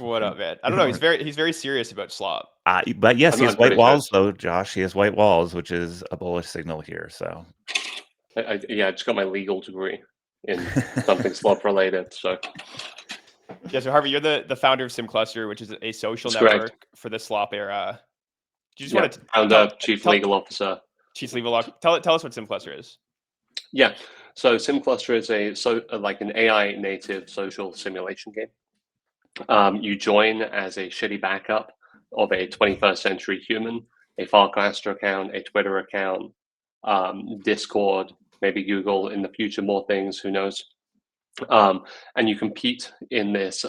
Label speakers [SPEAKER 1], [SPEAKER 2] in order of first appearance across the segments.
[SPEAKER 1] What up, man? I
[SPEAKER 2] Good
[SPEAKER 1] don't know.
[SPEAKER 2] morning.
[SPEAKER 1] He's very serious about SLOP.
[SPEAKER 2] But yes, he has
[SPEAKER 3] I'm
[SPEAKER 2] white
[SPEAKER 3] pretty
[SPEAKER 2] walls,
[SPEAKER 3] serious.
[SPEAKER 2] though, Josh. He has white walls, which is a bullish signal here. So,
[SPEAKER 3] Yeah, I just got my legal degree in something SLOP related. So
[SPEAKER 1] Yeah, so Harvey, you're the founder of Simcluster, which is a social
[SPEAKER 3] that's correct.
[SPEAKER 1] network for the SLOP era. Do you just
[SPEAKER 3] Yeah,
[SPEAKER 1] want to
[SPEAKER 3] founder, chief legal officer.
[SPEAKER 1] Chief Legal tell us what Simcluster is?
[SPEAKER 3] Yeah, so Simcluster is like an AI native social simulation game. You join as a shitty backup of a 21st century human, a Farcaster account, a Twitter account, Discord, maybe Google in the future, more things, who knows? And you compete in this.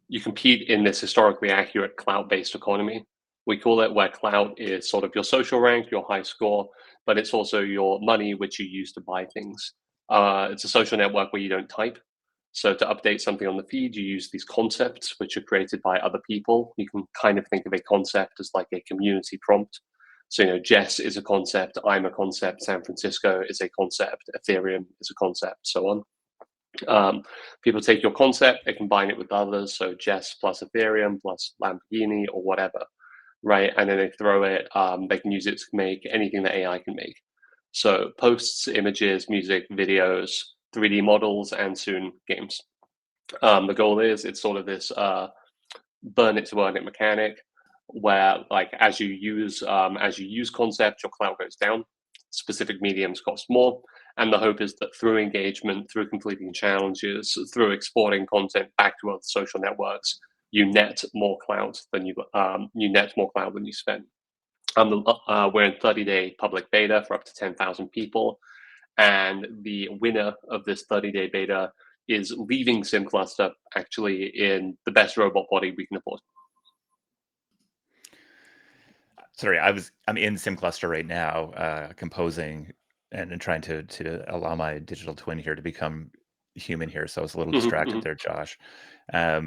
[SPEAKER 3] Historically accurate clout-based economy. We call it where clout is sort of your social rank, your high score, but it's also your money which you use to buy things. It's a social network where you don't type. So to update something on the feed, you use these concepts which are created by other people. You can kind of think of a concept as like a community prompt. So, Jess is a concept, I'm a concept, San Francisco is a concept, Ethereum is a concept, so on. People take your concept, they combine it with others, so Jess plus Ethereum plus Lamborghini or whatever, right? And then they throw it, they can use it to make anything that AI can make. So posts, images, music, videos, 3D models, and soon games. The goal is it's sort of this burn it to earn it mechanic where like as you use concepts, your clout goes down, specific mediums cost more. And the hope is that through engagement, through completing challenges, through exporting content back to other social networks, you net more clout than you spend. We're in 30-day public beta for up to 10,000 people, and the winner of this 30-day beta is leaving Simcluster actually in the best robot body we can afford.
[SPEAKER 2] sorry, I'm in Simcluster right now, composing and trying to allow my digital twin here to become human here. So I was a little distracted there, Josh. Yeah,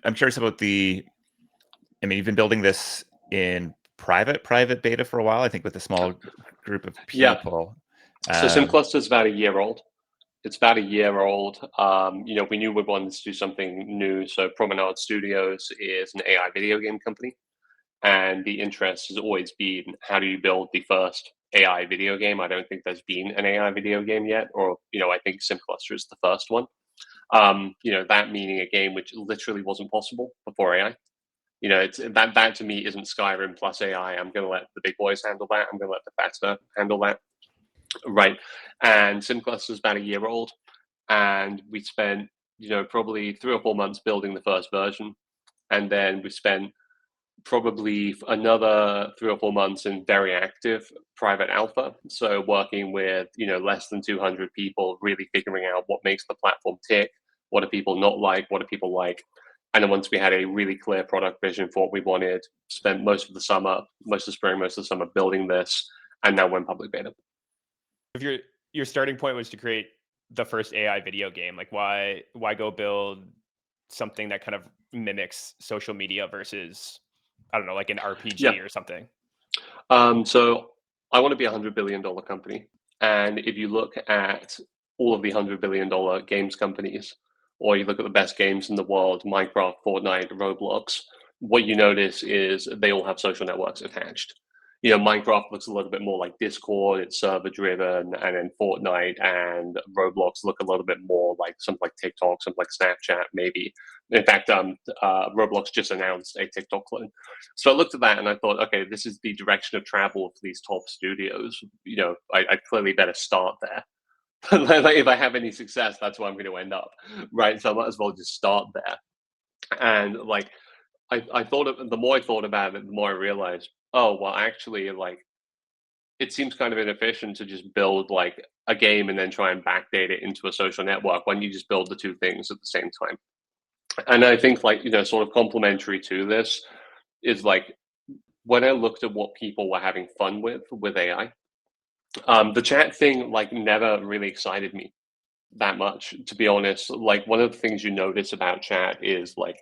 [SPEAKER 2] I'm curious about I mean, you've been building this in private beta for a while, I think, with a small group of people.
[SPEAKER 3] So Simcluster is about a year old. It's about a year old. We knew we wanted to do something new. So Promenade Studios is an AI video game company. And the interest has always been, how do you build the first AI video game? I don't think there's been an AI video game yet, or, I think Simcluster is the first one. That meaning a game which literally wasn't possible before AI. It's that to me isn't Skyrim plus AI. I'm going to let the big boys handle that. I'm going to let the faster handle that. Right. And Simcluster is about a year old. And we spent, probably 3 or 4 months building the first version. And then we spent probably another 3 or 4 months in very active private alpha. So working with, less than 200 people, really figuring out what makes the platform tick. What do people not like? What do people like? And then once we had a really clear product vision for what we wanted, spent most of the summer, most of the spring, most of the summer building this, and now we're in public beta.
[SPEAKER 1] If your starting point was to create the first AI video game, like why go build something that kind of mimics social media versus, I don't know, like an RPG or something?
[SPEAKER 3] So I want to be $100 billion company. And if you look at all of the $100 billion games companies, or you look at the best games in the world, Minecraft, Fortnite, Roblox, what you notice is they all have social networks attached. Minecraft looks a little bit more like Discord, it's server driven, and then Fortnite and Roblox look a little bit more like something like TikTok, something like Snapchat, maybe. In fact, Roblox just announced a TikTok clone. So I looked at that and I thought, okay, this is the direction of travel for these top studios. I clearly better start there. Like, if I have any success, that's where I'm going to end up, right? So I might as well just start there. And like, I thought the more I thought about it, the more I realized, oh, well, actually, like, it seems kind of inefficient to just build like a game and then try and backdate it into a social network when you just build the two things at the same time. And I think like, sort of complementary to this is like, when I looked at what people were having fun with AI, the chat thing like never really excited me that much, to be honest. Like, one of the things you notice about chat is like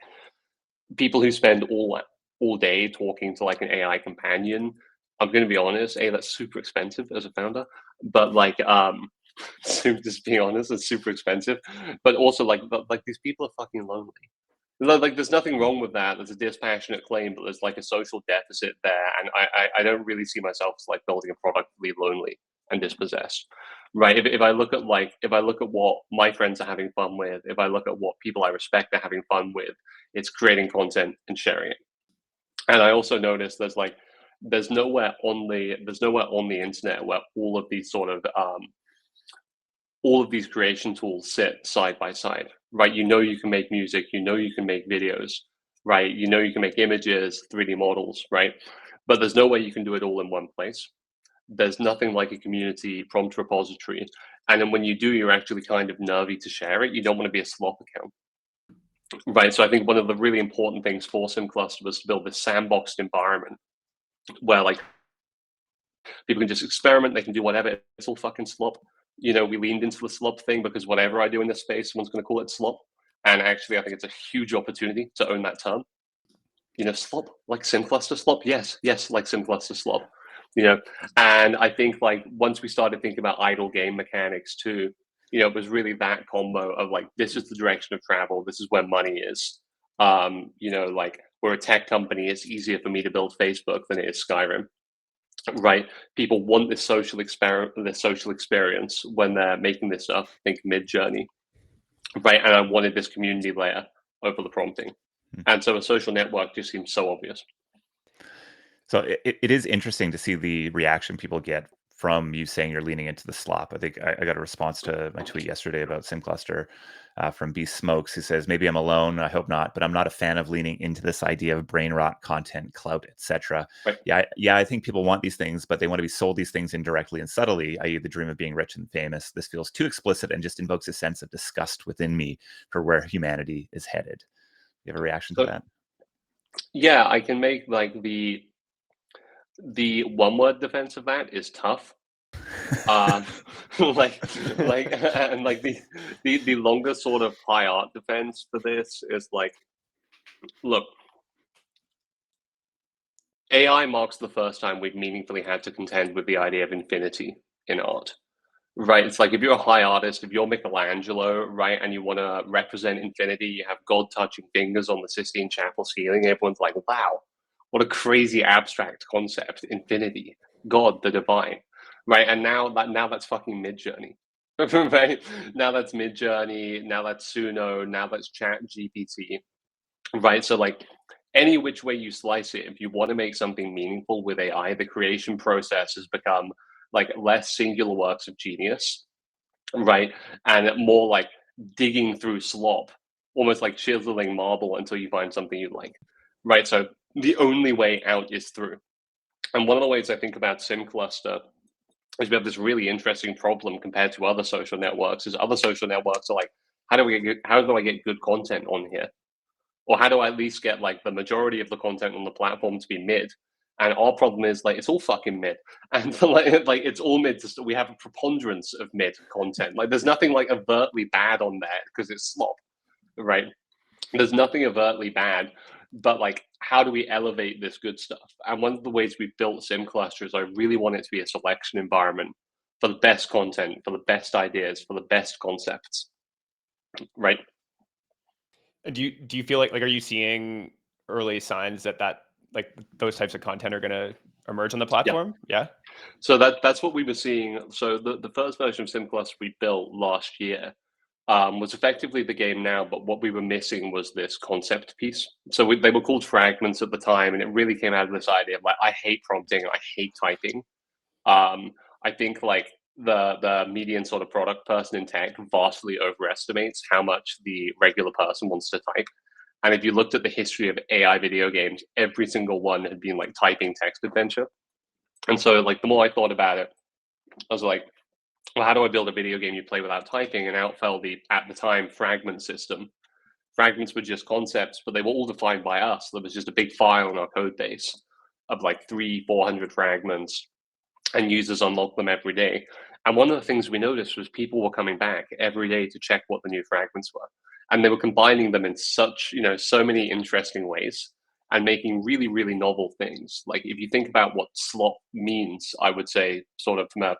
[SPEAKER 3] people who spend all day talking to like an AI companion. I'm going to be honest, that's super expensive as a founder. But like, Just being honest, it's super expensive. But also, like these people are fucking lonely. Like, there's nothing wrong with that. There's a dispassionate claim, but there's like a social deficit there, and I don't really see myself as like building a product to be lonely and dispossessed, right? If I look at what my friends are having fun with, if I look at what people I respect are having fun with, it's creating content and sharing it. And I also noticed there's nowhere on the internet where all of these creation tools sit side by side, right? You can make music, you can make videos, right? You can make images, 3D models, right? But there's no way you can do it all in one place. There's nothing like a community prompt repository. And then when you do, you're actually kind of nervy to share it. You don't want to be a SLOP account, right? So I think one of the really important things for Simcluster was to build this sandboxed environment where like people can just experiment, they can do whatever. It's all fucking SLOP. We leaned into the SLOP thing because whatever I do in this space, someone's going to call it SLOP. And actually, I think it's a huge opportunity to own that term. SLOP, like Simcluster SLOP. Yes, like Simcluster SLOP. And I think like once we started thinking about idle game mechanics too, it was really that combo of like, this is the direction of travel. This is where money is. Like we're a tech company. It's easier for me to build Facebook than it is Skyrim. Right, people want this social experience when they're making this stuff. Think Mid-Journey, right? And I wanted this community layer over the prompting, and so a social network just seems so obvious.
[SPEAKER 2] So it is interesting to see the reaction people get from you saying you're leaning into the SLOP. I think I got a response to my tweet yesterday about Simcluster from B Smokes, who says, maybe I'm alone, I hope not, but I'm not a fan of leaning into this idea of brain rot, content, clout, etc.
[SPEAKER 3] Right.
[SPEAKER 2] Yeah, I think people want these things, but they want to be sold these things indirectly and subtly, i.e. the dream of being rich and famous. This feels too explicit and just invokes a sense of disgust within me for where humanity is headed. You have a reaction to that?
[SPEAKER 3] Yeah, I can make like the one-word defense of that is tough. And like the longer sort of high art defense for this is like, look, AI marks the first time we've meaningfully had to contend with the idea of infinity in art. Right, it's like if you're a high artist, if you're Michelangelo, right, and you want to represent infinity, you have God touching fingers on the Sistine Chapel ceiling. Everyone's like, "Wow, what a crazy abstract concept! Infinity, God, the divine." Right, and now that's fucking Mid-Journey. Right, now that's Mid-Journey. Now that's Suno. Now that's Chat GPT. Right, so like any which way you slice it, if you want to make something meaningful with AI, the creation process has become like less singular works of genius, right? And more like digging through slop, almost like chiseling marble until you find something you like, right? So the only way out is through. And one of the ways I think about Simcluster is we have this really interesting problem compared to other social networks. Is other social networks are like, how do I get good content on here? Or how do I at least get like the majority of the content on the platform to be mid? And our problem is like it's all fucking mid, and like it's all mid. We have a preponderance of mid content. Like there's nothing like overtly bad on there because it's slop, right? There's nothing overtly bad, but like how do we elevate this good stuff? And one of the ways we built Simcluster is I really want it to be a selection environment for the best content, for the best ideas, for the best concepts, right?
[SPEAKER 1] Do you feel like are you seeing early signs that like those types of content are going to emerge on the platform? Yeah.
[SPEAKER 3] So that's what we were seeing. So the first version of Simcluster we built last year was effectively the game now, but what we were missing was this concept piece. So they were called fragments at the time, and it really came out of this idea of like, I hate prompting, I hate typing. I think like the median sort of product person in tech vastly overestimates how much the regular person wants to type. And if you looked at the history of AI video games, every single one had been like typing text adventure. And so like the more I thought about it, I was like, well, how do I build a video game you play without typing? And out fell the, at the time, fragment system. Fragments were just concepts, but they were all defined by us. There was just a big file in our code base of like 300-400 fragments, and users unlock them every day. And one of the things we noticed was people were coming back every day to check what the new fragments were. And they were combining them in such, so many interesting ways and making really, really novel things. Like if you think about what SLOP means, I would say sort of from a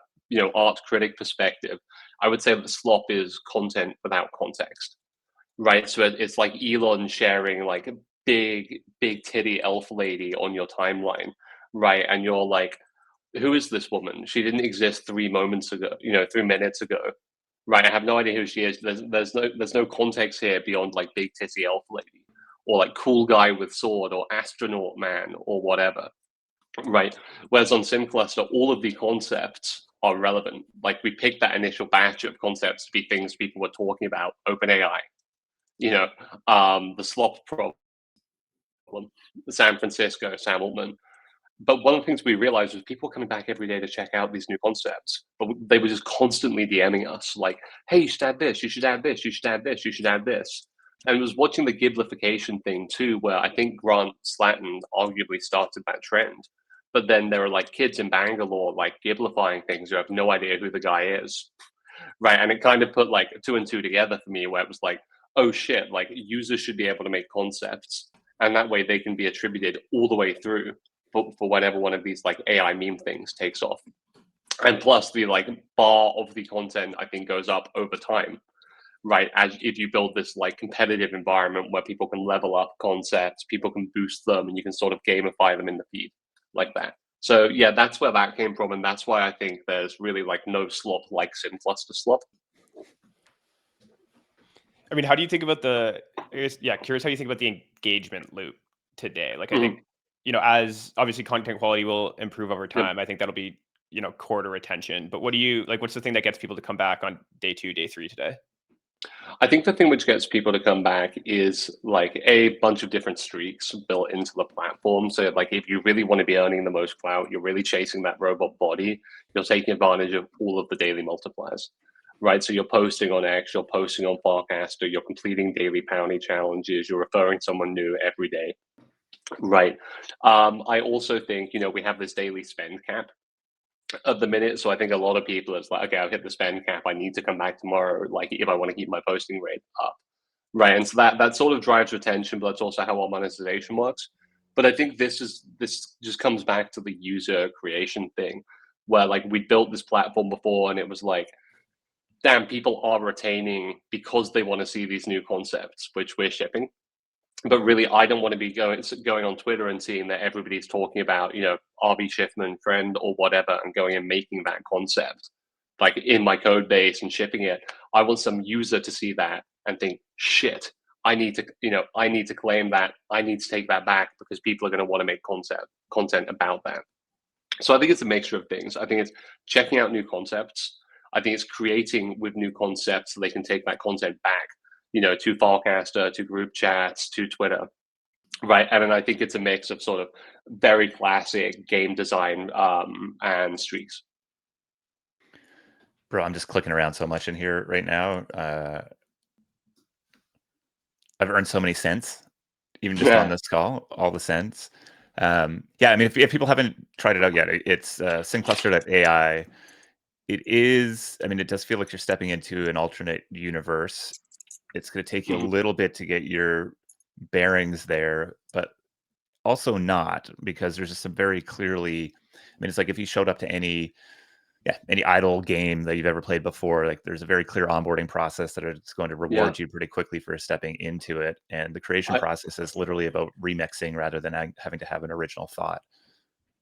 [SPEAKER 3] art critic perspective, I would say that SLOP is content without context, right? So it's like Elon sharing like a big titty elf lady on your timeline, right? And you're like, who is this woman? She didn't exist 3 minutes ago, right? I have no idea who she is. There's no context here beyond like big titty elf lady, or like cool guy with sword, or astronaut man, or whatever, right? Whereas on Simcluster, all of the concepts are relevant. Like we picked that initial batch of concepts to be things people were talking about, OpenAI, the SLOP problem, San Francisco, Sam Altman. But one of the things we realized was people were coming back every day to check out these new concepts, but they were just constantly DMing us like, hey, you should add this, you should add this, you should add this, you should add this. And it was watching the Giblification thing too, where I think Grant Slatton arguably started that trend. But then there are like kids in Bangalore like Giblifying things who have no idea who the guy is, right? And it kind of put like 2 and 2 together for me, where it was like, oh shit, like users should be able to make concepts, and that way they can be attributed all the way through for whenever one of these like AI meme things takes off. And plus the like bar of the content I think goes up over time, right? As if you build this like competitive environment where people can level up concepts, people can boost them, and you can sort of gamify them in the feed like that. So yeah, that's where that came from, and that's why I think there's really like no SLOP like Simcluster SLOP.
[SPEAKER 1] I mean, how do you think about curious how you think about the engagement loop today? Like, I think, as obviously content quality will improve over time, I think that'll be, core to retention. But what's the thing that gets people to come back on day 2, day 3 today?
[SPEAKER 3] I think the thing which gets people to come back is like a bunch of different streaks built into the platform. So like if you really want to be earning the most clout, you're really chasing that robot body, you're taking advantage of all of the daily multipliers, right? So you're posting on X, you're posting on Farcaster, you're completing daily Poundy challenges, you're referring someone new every day, right? I also think, we have this daily spend cap at the minute. So I think a lot of people is like, okay, I've hit the spend cap, I need to come back tomorrow, like if I want to keep my posting rate up, right? And so that sort of drives retention, but that's also how our monetization works. But I think this just comes back to the user creation thing, where like we built this platform before and it was like, damn, people are retaining because they want to see these new concepts which we're shipping. But really, I don't want to be going on Twitter and seeing that everybody's talking about, RB Schiffman friend or whatever, and going and making that concept like in my code base and shipping it. I want some user to see that and think, shit, I need to claim that. I need to take that back because people are going to want to make content about that. So I think it's a mixture of things. I think it's checking out new concepts. I think it's creating with new concepts so they can take that content back, to Farcaster, to group chats, to Twitter, right? And then I think it's a mix of sort of very classic game design and streaks.
[SPEAKER 2] Bro, I'm just clicking around so much in here right now. I've earned so many cents, even just on this call, all the cents. I mean, if people haven't tried it out yet, it's Simcluster.ai. It is, I mean, it does feel like you're stepping into an alternate universe. It's going to take you a little bit to get your bearings there, but also not, because there's just some very clearly, I mean, it's like if you showed up to any idle game that you've ever played before, like there's a very clear onboarding process that it's going to reward you pretty quickly for stepping into it. And the creation process is literally about remixing rather than having to have an original thought.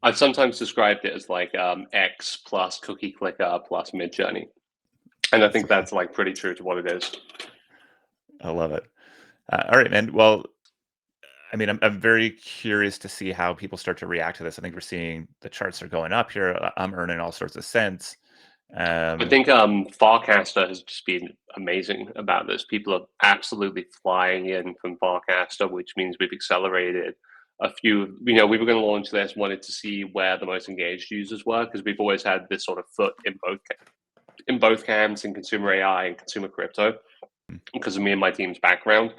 [SPEAKER 3] I've sometimes described it as like X plus cookie clicker plus Midjourney. And I think that's like pretty true to what it is.
[SPEAKER 2] I love it. All right, man. Well, I mean, I'm very curious to see how people start to react to this. I think we're seeing the charts are going up here. I'm earning all sorts of cents.
[SPEAKER 3] I think Farcaster has just been amazing about this. People are absolutely flying in from Farcaster, which means we've accelerated a few. We were going to launch this, wanted to see where the most engaged users were, because we've always had this sort of foot in both camps, in consumer AI and consumer crypto, because of me and my team's background.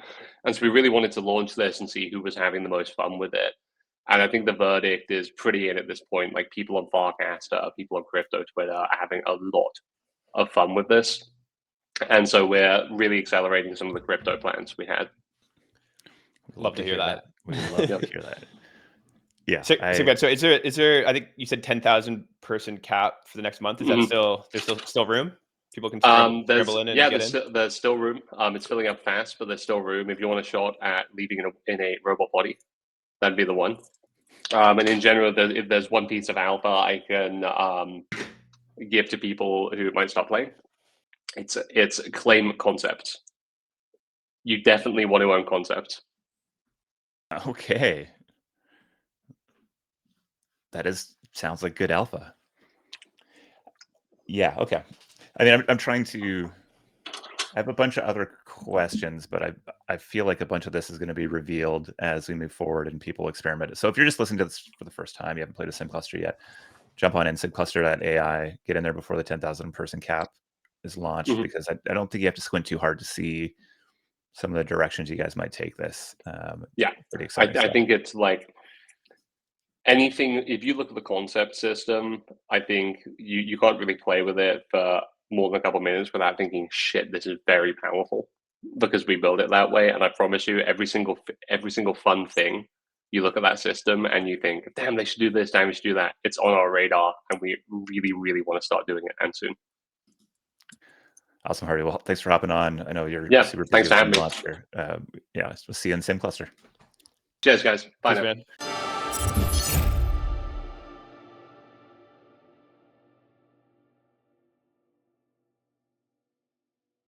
[SPEAKER 3] And so we really wanted to launch this and see who was having the most fun with it. And I think the verdict is pretty in at this point. Like people on Farcaster, people on crypto Twitter are having a lot of fun with this. And so we're really accelerating some of the crypto plans we had.
[SPEAKER 1] Love to hear that.
[SPEAKER 2] We'd love to hear that. Yeah.
[SPEAKER 1] So is there? I think you said 10,000 person cap for the next month. Is that still there's still room? People can scramble in and get in.
[SPEAKER 3] There's still room. It's filling up fast, but there's still room. If you want a shot at leading in a robot body, that'd be the one. And in general, if there's one piece of alpha I can give to people who might start playing, it's claim concept. You definitely want to own concept.
[SPEAKER 2] Okay. Sounds like good alpha. Yeah, okay. I mean, I'm trying to. I have a bunch of other questions, but I feel like a bunch of this is going to be revealed as we move forward and people experiment. So if you're just listening to this for the first time, you haven't played a Simcluster yet, jump on in Simcluster.ai, get in there before the 10,000 person cap is launched, because I don't think you have to squint too hard to see some of the directions you guys might take this. Pretty exciting.
[SPEAKER 3] I think it's like anything. If you look at the concept system, I think you can't really play with it for more than a couple of minutes without thinking, shit, this is very powerful, because we build it that way. And I promise you, every single fun thing, you look at that system and you think, damn, they should do this, damn, they should do that. It's on our radar, and we really, really want to start doing it, and soon.
[SPEAKER 2] Awesome, Harvey. Well, thanks for hopping on. I know you're super busy.
[SPEAKER 3] Thanks for having me.
[SPEAKER 2] We'll see you in Simcluster.
[SPEAKER 3] Cheers, guys. Bye now.
[SPEAKER 1] Man.